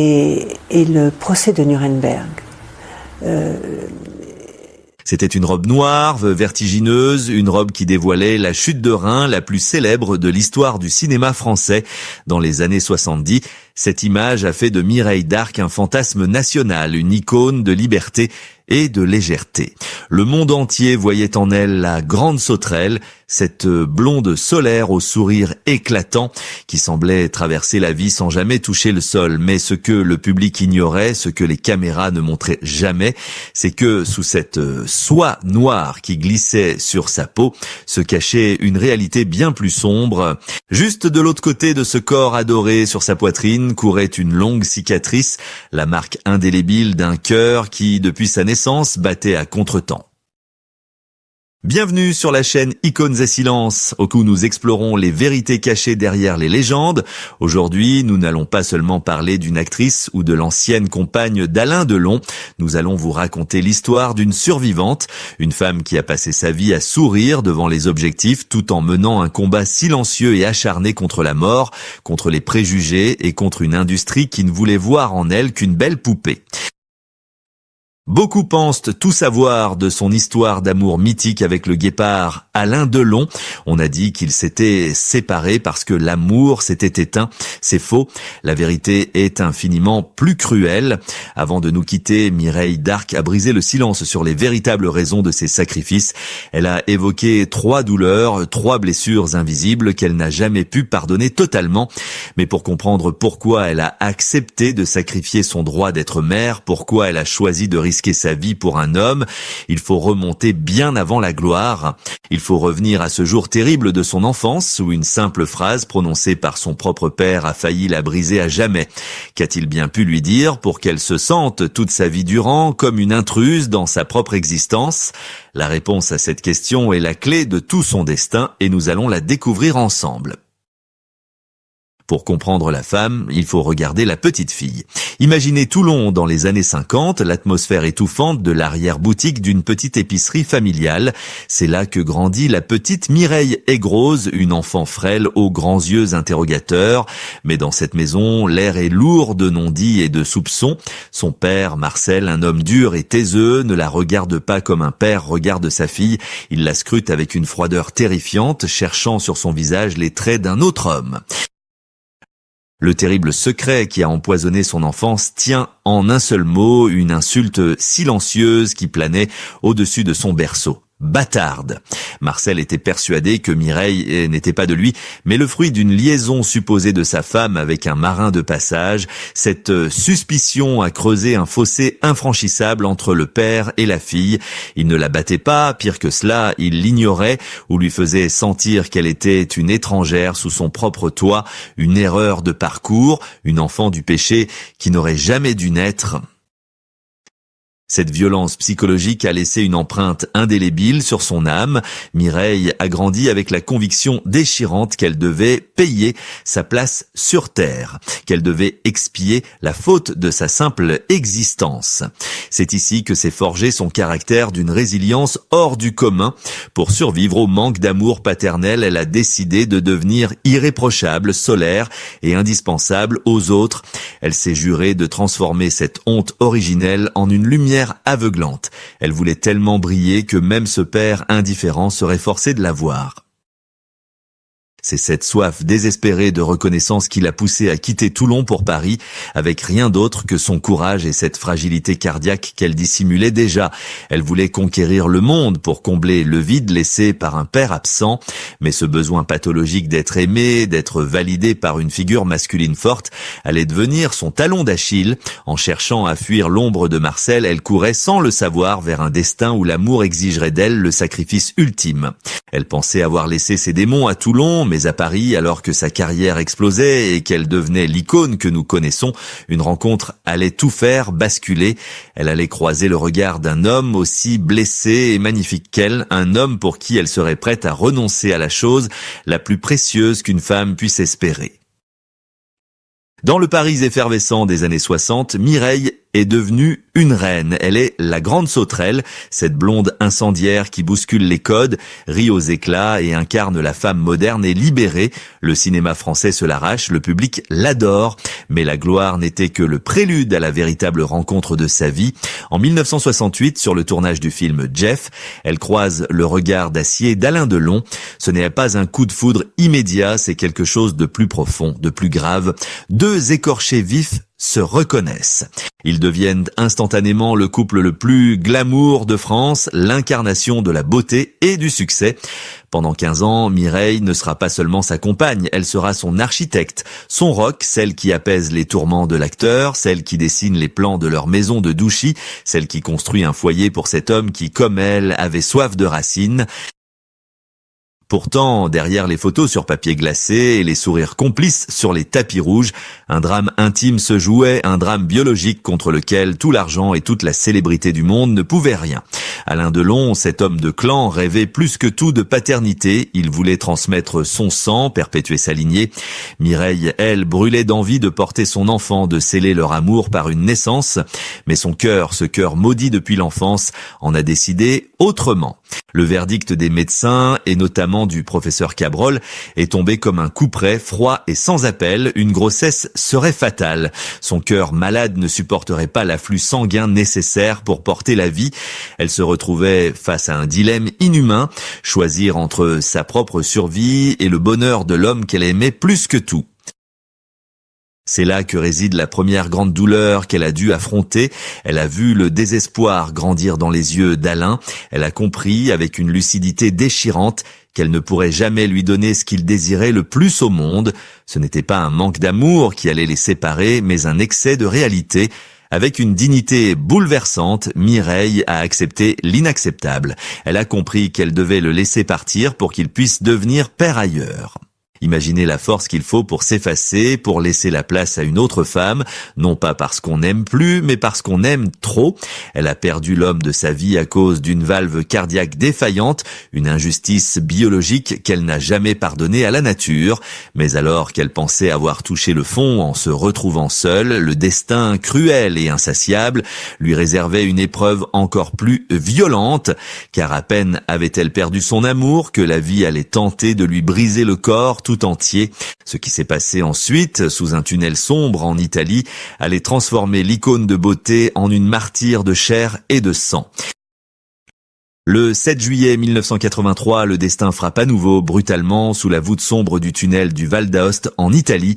et le procès de Nuremberg. C'était une robe noire, vertigineuse, une robe qui dévoilait la chute de rein la plus célèbre de l'histoire du cinéma français dans les années 70. Cette image a fait de Mireille d'Arc un fantasme national, une icône de liberté et de légèreté. Le monde entier voyait en elle la grande sauterelle, cette blonde solaire au sourire éclatant qui semblait traverser la vie sans jamais toucher le sol. Mais ce que le public ignorait, ce que les caméras ne montraient jamais, c'est que sous cette soie noire qui glissait sur sa peau se cachait une réalité bien plus sombre. Juste de l'autre côté de ce corps adoré sur sa poitrine courait une longue cicatrice, la marque indélébile d'un cœur qui, depuis sa naissance, battait à contretemps. Bienvenue sur la chaîne Icônes et Silences, où nous explorons les vérités cachées derrière les légendes. Aujourd'hui, nous n'allons pas seulement parler d'une actrice ou de l'ancienne compagne d'Alain Delon. Nous allons vous raconter l'histoire d'une survivante, une femme qui a passé sa vie à sourire devant les objectifs tout en menant un combat silencieux et acharné contre la mort, contre les préjugés et contre une industrie qui ne voulait voir en elle qu'une belle poupée. Beaucoup pensent tout savoir de son histoire d'amour mythique avec le guépard Alain Delon. On a dit qu'ils s'étaient séparés parce que l'amour s'était éteint. C'est faux. La vérité est infiniment plus cruelle. Avant de nous quitter, Mireille d'Arc a brisé le silence sur les véritables raisons de ses sacrifices. Elle a évoqué 3 douleurs, 3 blessures invisibles qu'elle n'a jamais pu pardonner totalement. Mais pour comprendre pourquoi elle a accepté de sacrifier son droit d'être mère, pourquoi elle a choisi de risquer sa vie pour un homme, il faut remonter bien avant la gloire. Il faut revenir à ce jour terrible de son enfance où une simple phrase prononcée par son propre père a failli la briser à jamais. Qu'a-t-il bien pu lui dire pour qu'elle se sente toute sa vie durant comme une intruse dans sa propre existence? La réponse à cette question est la clé de tout son destin et nous allons la découvrir ensemble. Pour comprendre la femme, il faut regarder la petite fille. Imaginez Toulon dans les années 50, l'atmosphère étouffante de l'arrière-boutique d'une petite épicerie familiale. C'est là que grandit la petite Mireille Aigrose, une enfant frêle aux grands yeux interrogateurs. Mais dans cette maison, l'air est lourd de non-dits et de soupçons. Son père, Marcel, un homme dur et taiseux, ne la regarde pas comme un père regarde sa fille. Il la scrute avec une froideur terrifiante, cherchant sur son visage les traits d'un autre homme. Le terrible secret qui a empoisonné son enfance tient en un seul mot, une insulte silencieuse qui planait au-dessus de son berceau. Bâtarde. Marcel était persuadé que Mireille n'était pas de lui, mais le fruit d'une liaison supposée de sa femme avec un marin de passage. Cette suspicion a creusé un fossé infranchissable entre le père et la fille. Il ne la battait pas, pire que cela, il l'ignorait ou lui faisait sentir qu'elle était une étrangère sous son propre toit, une erreur de parcours, une enfant du péché qui n'aurait jamais dû naître. Cette violence psychologique a laissé une empreinte indélébile sur son âme. Mireille a grandi avec la conviction déchirante qu'elle devait payer sa place sur terre, qu'elle devait expier la faute de sa simple existence. C'est ici que s'est forgé son caractère d'une résilience hors du commun. Pour survivre au manque d'amour paternel, elle a décidé de devenir irréprochable, solaire et indispensable aux autres. Elle s'est jurée de transformer cette honte originelle en une lumière aveuglante. Elle voulait tellement briller que même ce père indifférent serait forcé de la voir. C'est cette soif désespérée de reconnaissance qui l'a poussée à quitter Toulon pour Paris, avec rien d'autre que son courage et cette fragilité cardiaque qu'elle dissimulait déjà. Elle voulait conquérir le monde pour combler le vide laissé par un père absent, mais ce besoin pathologique d'être aimée, d'être validée par une figure masculine forte, allait devenir son talon d'Achille. En cherchant à fuir l'ombre de Marcel, elle courait sans le savoir vers un destin où l'amour exigerait d'elle le sacrifice ultime. Elle pensait avoir laissé ses démons à Toulon, mais à Paris, alors que sa carrière explosait et qu'elle devenait l'icône que nous connaissons, une rencontre allait tout faire basculer. Elle allait croiser le regard d'un homme aussi blessé et magnifique qu'elle, un homme pour qui elle serait prête à renoncer à la chose la plus précieuse qu'une femme puisse espérer. Dans le Paris effervescent des années 60, Mireille est devenue une reine. Elle est la grande sauterelle, cette blonde incendiaire qui bouscule les codes, rit aux éclats et incarne la femme moderne et libérée. Le cinéma français se l'arrache, le public l'adore, mais la gloire n'était que le prélude à la véritable rencontre de sa vie. En 1968, sur le tournage du film Jeff, elle croise le regard d'acier d'Alain Delon. Ce n'est pas un coup de foudre immédiat, c'est quelque chose de plus profond, de plus grave. Deux écorchés vifs se reconnaissent. Ils deviennent instantanément le couple le plus glamour de France, l'incarnation de la beauté et du succès. Pendant 15 ans, Mireille ne sera pas seulement sa compagne, elle sera son architecte, son rock, celle qui apaise les tourments de l'acteur, celle qui dessine les plans de leur maison de Douchy, celle qui construit un foyer pour cet homme qui, comme elle, avait soif de racines. Pourtant, derrière les photos sur papier glacé et les sourires complices sur les tapis rouges, un drame intime se jouait, un drame biologique contre lequel tout l'argent et toute la célébrité du monde ne pouvaient rien. Alain Delon, cet homme de clan, rêvait plus que tout de paternité. Il voulait transmettre son sang, perpétuer sa lignée. Mireille, elle, brûlait d'envie de porter son enfant, de sceller leur amour par une naissance. Mais son cœur, ce cœur maudit depuis l'enfance, en a décidé autrement. Le verdict des médecins, et notamment du professeur Cabrol, est tombé comme un couperet froid et sans appel. Une grossesse serait fatale. Son cœur malade ne supporterait pas l'afflux sanguin nécessaire pour porter la vie. Elle se retrouvait face à un dilemme inhumain, choisir entre sa propre survie et le bonheur de l'homme qu'elle aimait plus que tout. C'est là que réside la première grande douleur qu'elle a dû affronter. Elle a vu le désespoir grandir dans les yeux d'Alain. Elle a compris, avec une lucidité déchirante, qu'elle ne pourrait jamais lui donner ce qu'il désirait le plus au monde. Ce n'était pas un manque d'amour qui allait les séparer, mais un excès de réalité. Avec une dignité bouleversante, Mireille a accepté l'inacceptable. Elle a compris qu'elle devait le laisser partir pour qu'il puisse devenir père ailleurs. Imaginez la force qu'il faut pour s'effacer, pour laisser la place à une autre femme, non pas parce qu'on n'aime plus, mais parce qu'on aime trop. Elle a perdu l'homme de sa vie à cause d'une valve cardiaque défaillante, une injustice biologique qu'elle n'a jamais pardonnée à la nature. Mais alors qu'elle pensait avoir touché le fond en se retrouvant seule, le destin cruel et insatiable lui réservait une épreuve encore plus violente, car à peine avait-elle perdu son amour que la vie allait tenter de lui briser le corps tout entier. Ce qui s'est passé ensuite, sous un tunnel sombre en Italie, allait transformer l'icône de beauté en une martyre de chair et de sang. Le 7 juillet 1983, le destin frappe à nouveau brutalement sous la voûte sombre du tunnel du Val d'Aoste en Italie.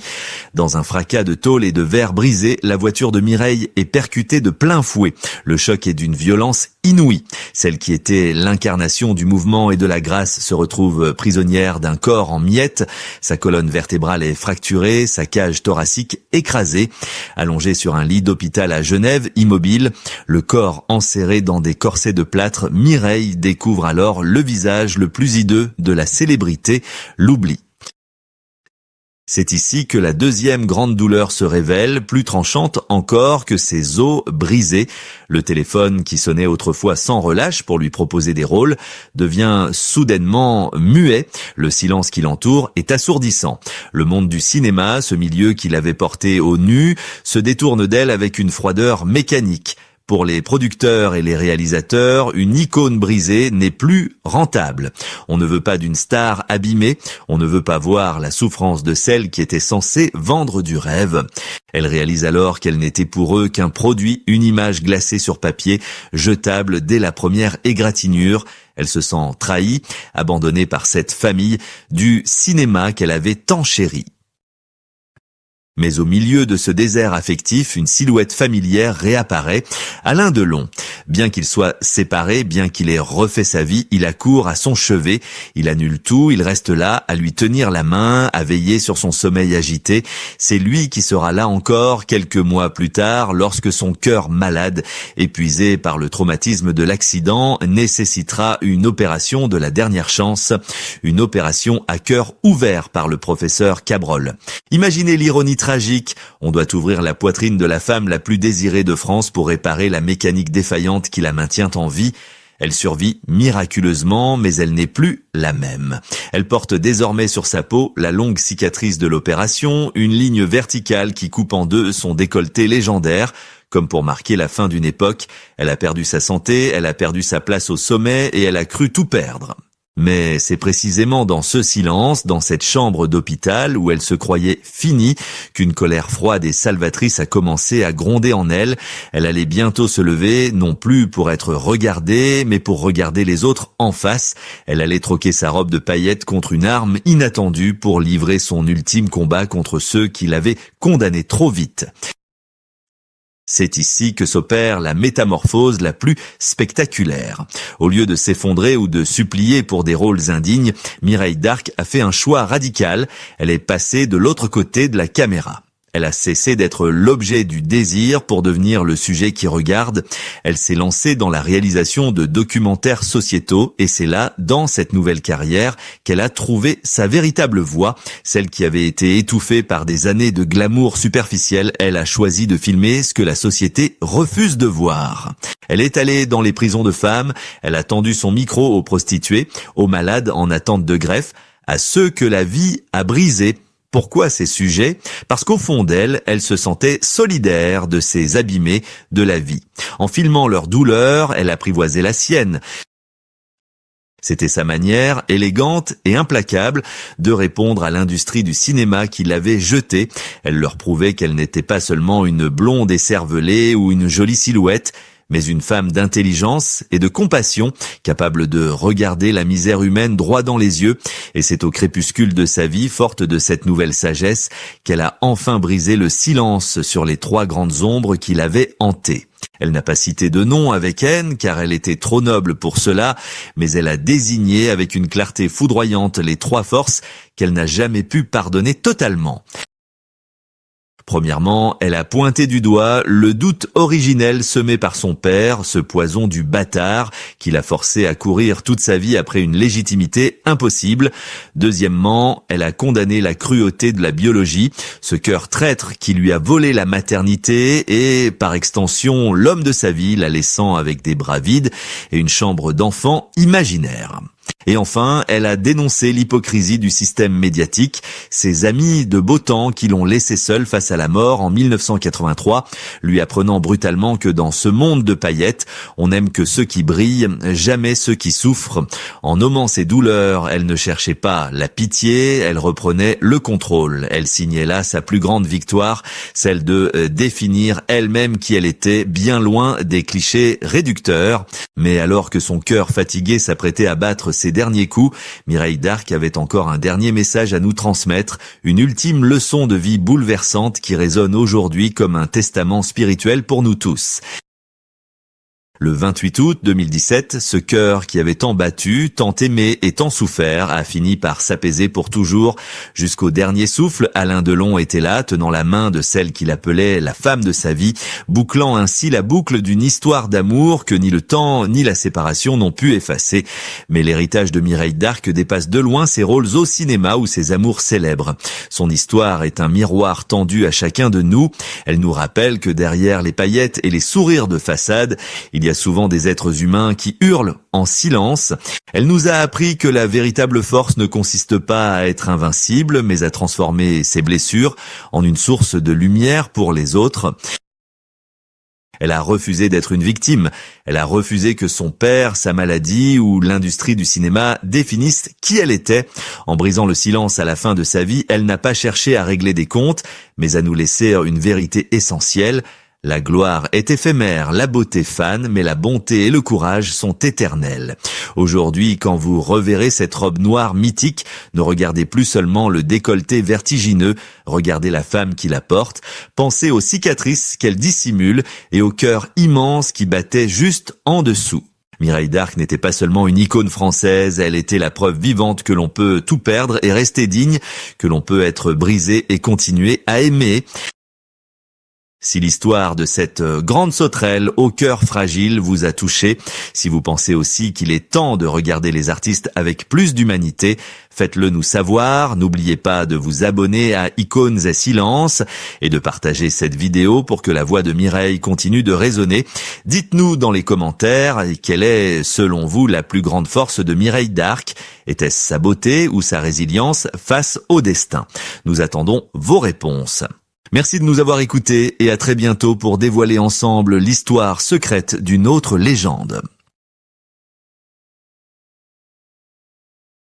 Dans un fracas de tôle et de verre brisés, la voiture de Mireille est percutée de plein fouet. Le choc est d'une violence inouïe. Celle qui était l'incarnation du mouvement et de la grâce se retrouve prisonnière d'un corps en miettes. Sa colonne vertébrale est fracturée, sa cage thoracique écrasée. Allongée sur un lit d'hôpital à Genève, immobile, le corps enserré dans des corsets de plâtre, Mireille découvre alors le visage le plus hideux de la célébrité, l'oubli. C'est ici que la deuxième grande douleur se révèle, plus tranchante encore que ses os brisés. Le téléphone qui sonnait autrefois sans relâche pour lui proposer des rôles devient soudainement muet. Le silence qui l'entoure est assourdissant. Le monde du cinéma, ce milieu qui l'avait porté au nu, se détourne d'elle avec une froideur mécanique. Pour les producteurs et les réalisateurs, une icône brisée n'est plus rentable. On ne veut pas d'une star abîmée, on ne veut pas voir la souffrance de celle qui était censée vendre du rêve. Elle réalise alors qu'elle n'était pour eux qu'un produit, une image glacée sur papier, jetable dès la première égratignure. Elle se sent trahie, abandonnée par cette famille du cinéma qu'elle avait tant chéri. Mais au milieu de ce désert affectif, une silhouette familière réapparaît, Alain Delon. Bien qu'il soit séparé, bien qu'il ait refait sa vie, il accourt à son chevet, il annule tout, il reste là, à lui tenir la main, à veiller sur son sommeil agité. C'est lui qui sera là encore quelques mois plus tard, lorsque son cœur malade, épuisé par le traumatisme de l'accident, nécessitera une opération de la dernière chance, une opération à cœur ouvert par le professeur Cabrol. Imaginez l'ironie tragique, on doit ouvrir la poitrine de la femme la plus désirée de France pour réparer la mécanique défaillante qui la maintient en vie. Elle survit miraculeusement, mais elle n'est plus la même. Elle porte désormais sur sa peau la longue cicatrice de l'opération, une ligne verticale qui coupe en deux son décolleté légendaire. Comme pour marquer la fin d'une époque, elle a perdu sa santé, elle a perdu sa place au sommet et elle a cru tout perdre. Mais c'est précisément dans ce silence, dans cette chambre d'hôpital où elle se croyait finie, qu'une colère froide et salvatrice a commencé à gronder en elle. Elle allait bientôt se lever, non plus pour être regardée, mais pour regarder les autres en face. Elle allait troquer sa robe de paillettes contre une arme inattendue pour livrer son ultime combat contre ceux qui l'avaient condamnée trop vite. C'est ici que s'opère la métamorphose la plus spectaculaire. Au lieu de s'effondrer ou de supplier pour des rôles indignes, Mireille Darc a fait un choix radical. Elle est passée de l'autre côté de la caméra. Elle a cessé d'être l'objet du désir pour devenir le sujet qui regarde. Elle s'est lancée dans la réalisation de documentaires sociétaux et c'est là, dans cette nouvelle carrière, qu'elle a trouvé sa véritable voix. Celle qui avait été étouffée par des années de glamour superficiel, elle a choisi de filmer ce que la société refuse de voir. Elle est allée dans les prisons de femmes, elle a tendu son micro aux prostituées, aux malades en attente de greffe, à ceux que la vie a brisés. Pourquoi ces sujets ? Parce qu'au fond d'elle, elle se sentait solidaire de ces abîmés de la vie. En filmant leur douleur, elle apprivoisait la sienne. C'était sa manière, élégante et implacable, de répondre à l'industrie du cinéma qui l'avait jetée. Elle leur prouvait qu'elle n'était pas seulement une blonde écervelée ou une jolie silhouette, mais une femme d'intelligence et de compassion, capable de regarder la misère humaine droit dans les yeux. Et c'est au crépuscule de sa vie, forte de cette nouvelle sagesse, qu'elle a enfin brisé le silence sur les trois grandes ombres qui l'avaient hantée. Elle n'a pas cité de nom avec haine, car elle était trop noble pour cela, mais elle a désigné avec une clarté foudroyante les trois forces qu'elle n'a jamais pu pardonner totalement. Premièrement, elle a pointé du doigt le doute originel semé par son père, ce poison du bâtard qui l'a forcé à courir toute sa vie après une légitimité impossible. Deuxièmement, elle a condamné la cruauté de la biologie, ce cœur traître qui lui a volé la maternité et, par extension, l'homme de sa vie, la laissant avec des bras vides et une chambre d'enfant imaginaire. Et enfin, elle a dénoncé l'hypocrisie du système médiatique, ses amis de beau temps qui l'ont laissé seul face à la mort en 1983, lui apprenant brutalement que dans ce monde de paillettes, on n'aime que ceux qui brillent, jamais ceux qui souffrent. En nommant ses douleurs, elle ne cherchait pas la pitié, elle reprenait le contrôle. Elle signait là sa plus grande victoire, celle de définir elle-même qui elle était, bien loin des clichés réducteurs. Mais alors que son cœur fatigué s'apprêtait à battre ses derniers coups, Mireille Darc avait encore un dernier message à nous transmettre, une ultime leçon de vie bouleversante qui résonne aujourd'hui comme un testament spirituel pour nous tous. Le 28 août 2017, ce cœur qui avait tant battu, tant aimé et tant souffert a fini par s'apaiser pour toujours. Jusqu'au dernier souffle, Alain Delon était là, tenant la main de celle qu'il appelait la femme de sa vie, bouclant ainsi la boucle d'une histoire d'amour que ni le temps ni la séparation n'ont pu effacer. Mais l'héritage de Mireille Darc dépasse de loin ses rôles au cinéma ou ses amours célèbres. Son histoire est un miroir tendu à chacun de nous. Elle nous rappelle que derrière les paillettes et les sourires de façade, il y a souvent des êtres humains qui hurlent en silence. Elle nous a appris que la véritable force ne consiste pas à être invincible, mais à transformer ses blessures en une source de lumière pour les autres. Elle a refusé d'être une victime. Elle a refusé que son père, sa maladie ou l'industrie du cinéma définissent qui elle était. En brisant le silence à la fin de sa vie, elle n'a pas cherché à régler des comptes, mais à nous laisser une vérité essentielle. La gloire est éphémère, la beauté fane, mais la bonté et le courage sont éternels. Aujourd'hui, quand vous reverrez cette robe noire mythique, ne regardez plus seulement le décolleté vertigineux, regardez la femme qui la porte, pensez aux cicatrices qu'elle dissimule et au cœur immense qui battait juste en dessous. Mireille Darc n'était pas seulement une icône française, elle était la preuve vivante que l'on peut tout perdre et rester digne, que l'on peut être brisé et continuer à aimer. Si l'histoire de cette grande sauterelle au cœur fragile vous a touché, si vous pensez aussi qu'il est temps de regarder les artistes avec plus d'humanité, faites-le nous savoir. N'oubliez pas de vous abonner à Icônes et Silence et de partager cette vidéo pour que la voix de Mireille continue de résonner. Dites-nous dans les commentaires quelle est, selon vous, la plus grande force de Mireille d'Arc. Était-ce sa beauté ou sa résilience face au destin? Nous attendons vos réponses. Merci de nous avoir écoutés et à très bientôt pour dévoiler ensemble l'histoire secrète d'une autre légende.